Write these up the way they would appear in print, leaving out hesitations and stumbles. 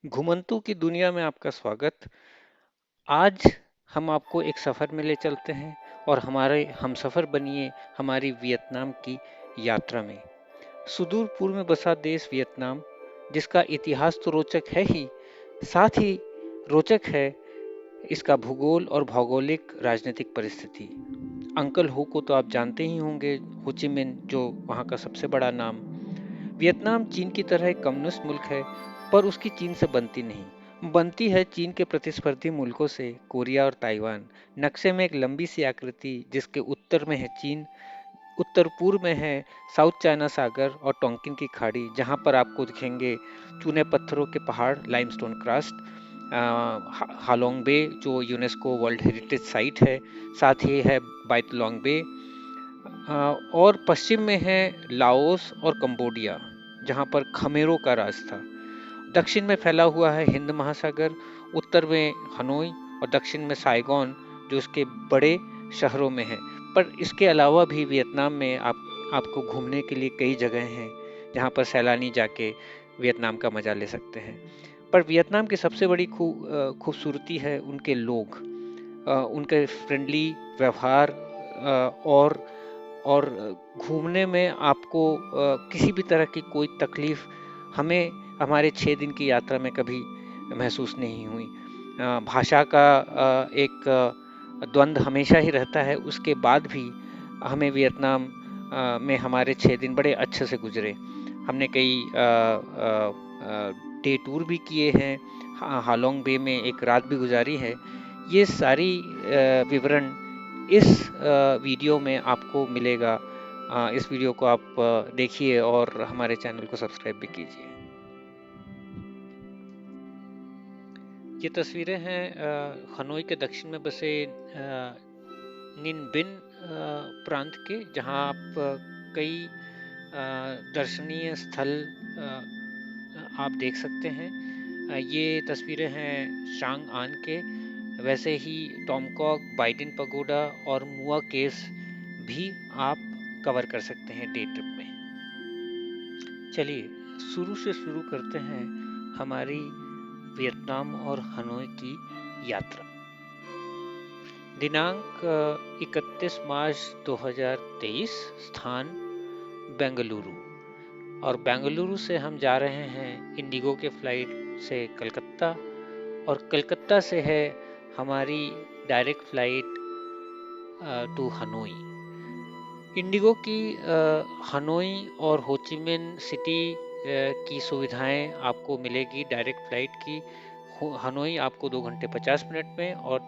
घुमंतू की दुनिया में आपका स्वागत। आज हम आपको एक सफ़र में ले चलते हैं और हमारे हमसफ़र बनिए हमारी वियतनाम की यात्रा में। सुदूर पूर्व में बसा देश वियतनाम, जिसका इतिहास तो रोचक है ही, साथ ही रोचक है इसका भूगोल और भौगोलिक राजनीतिक परिस्थिति। अंकल हो को तो आप जानते ही होंगे, हो ची मिन जो वहाँ का सबसे बड़ा नाम। वियतनाम चीन की तरह एक कम्युनिस्ट मुल्क है, पर उसकी चीन से बनती नहीं। बनती है चीन के प्रतिस्पर्धी मुल्कों से, कोरिया और ताइवान। नक्शे में एक लंबी सी आकृति, जिसके उत्तर में है चीन, उत्तर पूर्व में है साउथ चाइना सागर और टोंकिन की खाड़ी, जहां पर आपको दिखेंगे चूने पत्थरों के पहाड़, लाइमस्टोन क्रास्ट, हालोंग बे जो यूनेस्को वर्ल्ड हेरिटेज साइट है, साथ ही है बाइतलोंग बे, और पश्चिम में है लाओस और कंबोडिया, जहां पर खमेरों का राज था। दक्षिण में फैला हुआ है हिंद महासागर, उत्तर में हनोई और दक्षिण में साइगोन, जो इसके बड़े शहरों में है। पर इसके अलावा भी वियतनाम में आपको घूमने के लिए कई जगह हैं, जहां पर सैलानी जाके वियतनाम का मजा ले सकते हैं। पर वियतनाम की सबसे बड़ी खूबसूरती है उनके लोग, उनके फ्रेंडली व्यवहार, और घूमने में आपको किसी भी तरह की कोई तकलीफ हमें हमारे 6 दिन की यात्रा में कभी महसूस नहीं हुई। भाषा का एक द्वंद्व हमेशा ही रहता है, उसके बाद भी हमें वियतनाम में हमारे 6 दिन बड़े अच्छे से गुजरे। हमने कई डे टूर भी किए हैं, हालोंग बे में एक रात भी गुजारी है। ये सारी विवरण इस वीडियो में आपको मिलेगा। इस वीडियो को आप देखिए और हमारे चैनल को सब्सक्राइब भी कीजिए। ये तस्वीरें हैं हनोई के दक्षिण में बसे निन बिन प्रांत के, जहां आप कई दर्शनीय स्थल आप देख सकते हैं। ये तस्वीरें हैं शांग आन के। वैसे ही टॉमकॉक, बाइडिन पगोडा और मुआ केव्स भी आप कवर कर सकते हैं डे ट्रिप में। चलिए शुरू से शुरू करते हैं हमारी वियतनाम और हनोई की यात्रा। दिनांक 31 मार्च 2023, स्थान बेंगलुरु। और बेंगलुरु से हम जा रहे हैं इंडिगो के फ्लाइट से कलकत्ता, और कलकत्ता से है हमारी direct flight to Hanoi. IndiGo की हनोई और होचिमिन सिटी की सुविधाएं आपको मिलेगी डायरेक्ट फ्लाइट की। हनोई आपको 2 घंटे 50 मिनट में, और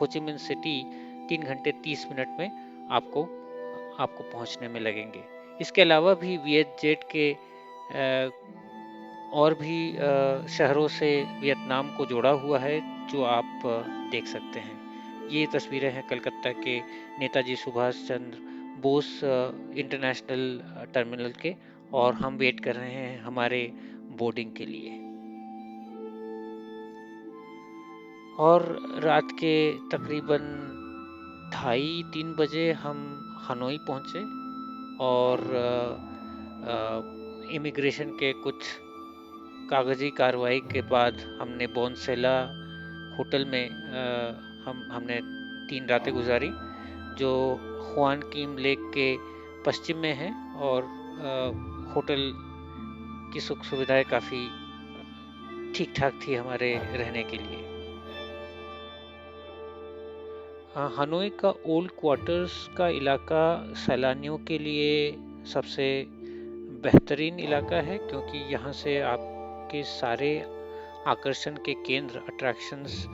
होचिमिन सिटी 3 घंटे 30 मिनट में आपको पहुंचने में लगेंगे। इसके अलावा भी वियत जेट के और भी शहरों से वियतनाम को जोड़ा हुआ है, जो आप देख सकते हैं। ये तस्वीरें हैं कलकत्ता के नेताजी सुभाष चंद्र बोस इंटरनेशनल टर्मिनल के, और हम वेट कर रहे हैं हमारे बोर्डिंग के लिए। और रात के तकरीबन 2:30-3 बजे हम हनोई पहुंचे, और इमिग्रेशन के कुछ कागजी कार्रवाई के बाद हमने बोनसेला होटल में हमने 3 रातें गुजारी, जो हुआन कीम लेक के पश्चिम में है। और होटल की सुख सुविधाएं काफ़ी ठीक ठाक थी हमारे रहने के लिए। हनोई का ओल्ड क्वार्टर्स का इलाका सैलानियों के लिए सबसे बेहतरीन इलाका है, क्योंकि यहाँ से आपके सारे आकर्षण के केंद्र, अट्रैक्शंस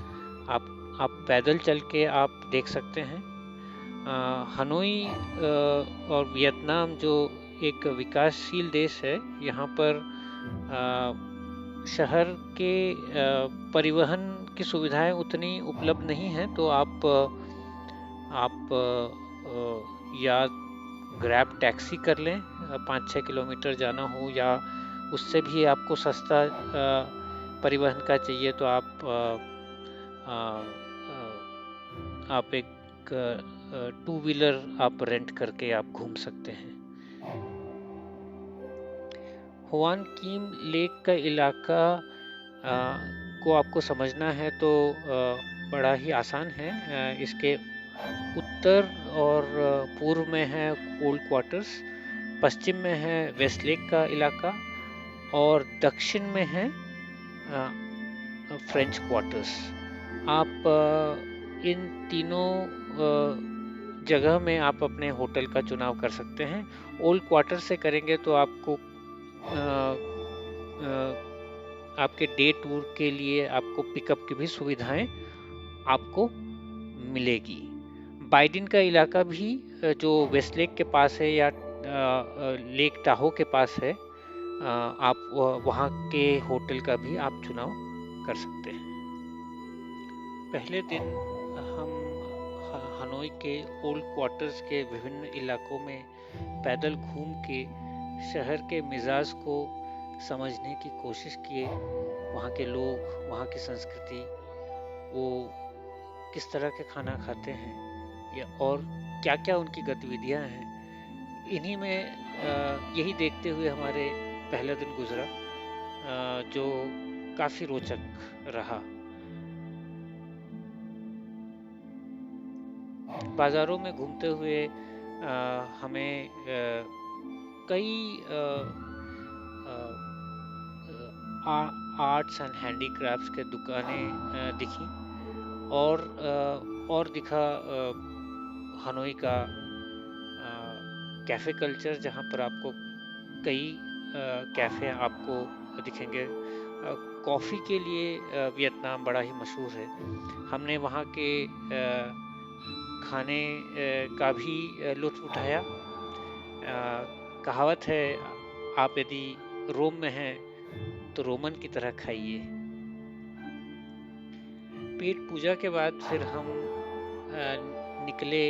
आप पैदल चल के आप देख सकते हैं। हनोई और वियतनाम जो एक विकासशील देश है, यहाँ पर शहर के परिवहन की सुविधाएं उतनी उपलब्ध नहीं हैं, तो आप या ग्रैब टैक्सी कर लें, 5-6 किलोमीटर जाना हो, या उससे भी आपको सस्ता परिवहन का चाहिए तो आप एक 2 व्हीलर आप रेंट करके आप घूम सकते हैं। हुआन कीम लेक का इलाका को आपको समझना है तो बड़ा ही आसान है। इसके उत्तर और पूर्व में है ओल्ड क्वार्टर्स, पश्चिम में है वेस्ट लेक का इलाका और दक्षिण में है फ्रेंच क्वार्टर्स। आप इन तीनों जगह में आप अपने होटल का चुनाव कर सकते हैं। ओल्ड क्वार्टर से करेंगे तो आपको आपके डे टूर के लिए आपको पिकअप की भी सुविधाएं आपको मिलेगी। बाइडिन का इलाका भी जो वेस्ट लेक के पास है या लेक टाहो के पास है, आप वहाँ के होटल का भी आप चुनाव कर सकते हैं। पहले दिन हम हनोई के ओल्ड क्वार्टर्स के विभिन्न इलाकों में पैदल घूम के शहर के मिजाज को समझने की कोशिश किए। वहाँ के लोग, वहाँ की संस्कृति, वो किस तरह के खाना खाते हैं या और क्या क्या उनकी गतिविधियाँ हैं, इन्हीं में यही देखते हुए हमारे पहला दिन गुजरा, जो काफ़ी रोचक रहा। बाज़ारों में घूमते हुए हमें कई आर्ट्स एंड हैंडीक्राफ्ट्स के दुकानें दिखी और दिखा हनोई का कैफ़े कल्चर, जहाँ पर आपको कई कैफ़े आपको दिखेंगे। कॉफ़ी के लिए वियतनाम बड़ा ही मशहूर है। हमने वहाँ के खाने का भी लुत्फ़ उठाया। कहावत है, आप यदि रोम में हैं तो रोमन की तरह खाइए। पेट पूजा के बाद फिर हम निकले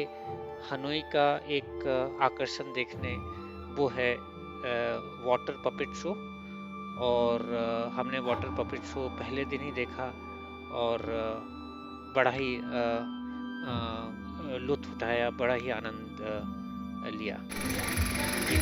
हनोई का एक आकर्षण देखने, वो है वाटर पपेट शो। और हमने वाटर पपेट शो पहले दिन ही देखा और बड़ा ही लुत्फ़ उठाया, बड़ा ही आनंद लिया। जी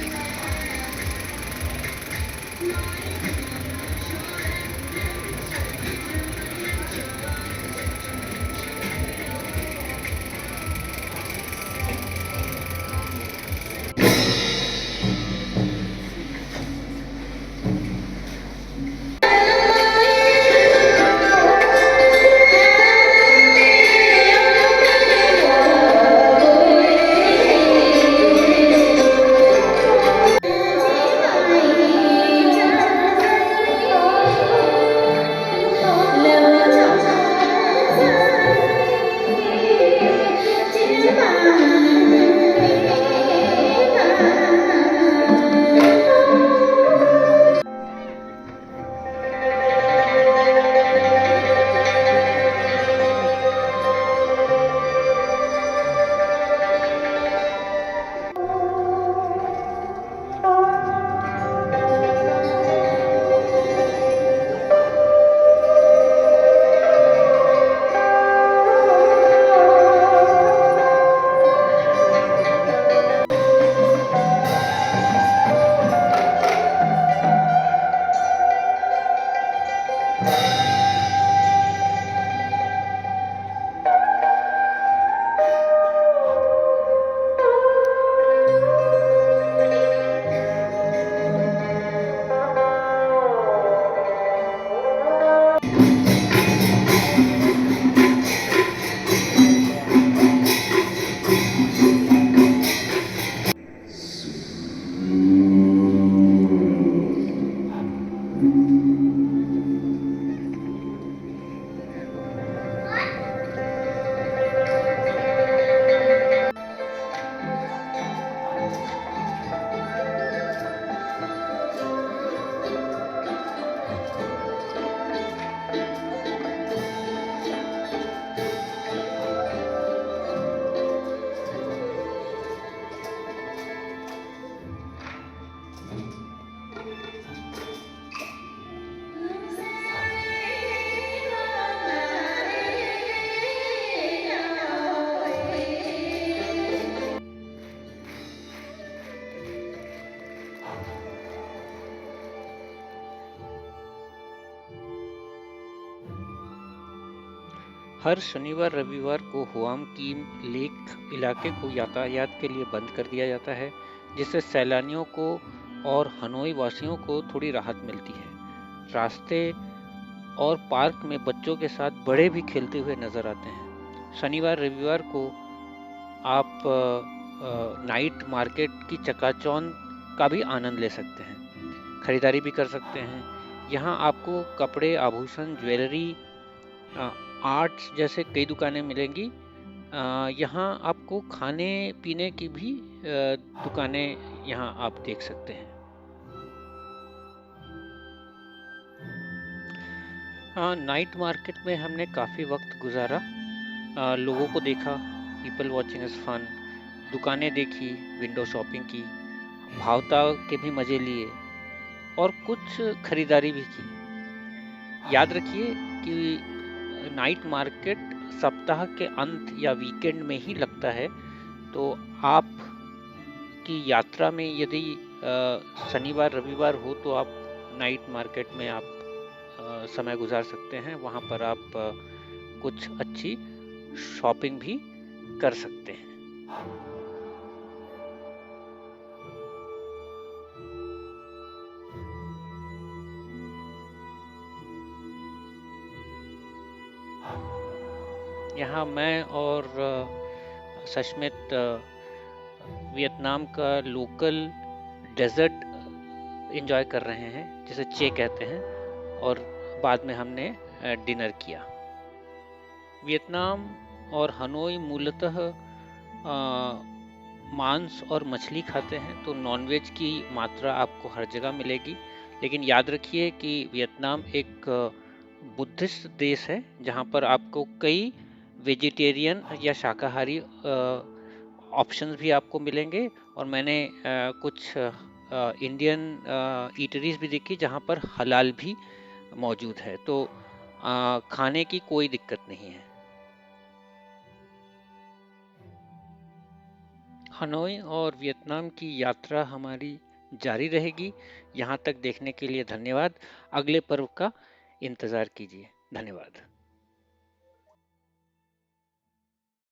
हर शनिवार रविवार को हुआम की लेक इलाके को यातायात के लिए बंद कर दिया जाता है, जिससे सैलानियों को और हनोई वासियों को थोड़ी राहत मिलती है। रास्ते और पार्क में बच्चों के साथ बड़े भी खेलते हुए नजर आते हैं। शनिवार रविवार को आप नाइट मार्केट की चकाचौंध का भी आनंद ले सकते हैं, खरीदारी भी कर सकते हैं। यहाँ आपको कपड़े, आभूषण, ज्वेलरी, अ, आर्ट्स जैसे कई दुकानें मिलेंगी। यहाँ आपको खाने पीने की भी दुकानें यहाँ आप देख सकते हैं। हाँ, नाइट मार्केट में हमने काफ़ी वक्त गुजारा, लोगों को देखा, पीपल वॉचिंग इज फन, दुकानें देखी, विंडो शॉपिंग की, भावताल के भी मजे लिए और कुछ खरीदारी भी की। याद रखिए कि नाइट मार्केट सप्ताह के अंत या वीकेंड में ही लगता है, तो आप की यात्रा में यदि शनिवार रविवार हो तो आप नाइट मार्केट में आप समय गुजार सकते हैं। वहाँ पर आप कुछ अच्छी शॉपिंग भी कर सकते हैं। यहाँ मैं और सशमित वियतनाम का लोकल डेजर्ट एंजॉय कर रहे हैं, जिसे चे कहते हैं, और बाद में हमने डिनर किया। वियतनाम और हनोई मूलतः मांस और मछली खाते हैं, तो नॉनवेज की मात्रा आपको हर जगह मिलेगी। लेकिन याद रखिए कि वियतनाम एक बुद्धिस्ट देश है, जहाँ पर आपको कई वेजिटेरियन या शाकाहारी ऑप्शंस भी आपको मिलेंगे। और मैंने कुछ इंडियन ईटरीज भी देखी जहाँ पर हलाल भी मौजूद है, तो खाने की कोई दिक्कत नहीं है। हनोई और वियतनाम की यात्रा हमारी जारी रहेगी। यहाँ तक देखने के लिए धन्यवाद। अगले पर्व का इंतज़ार कीजिए। धन्यवाद।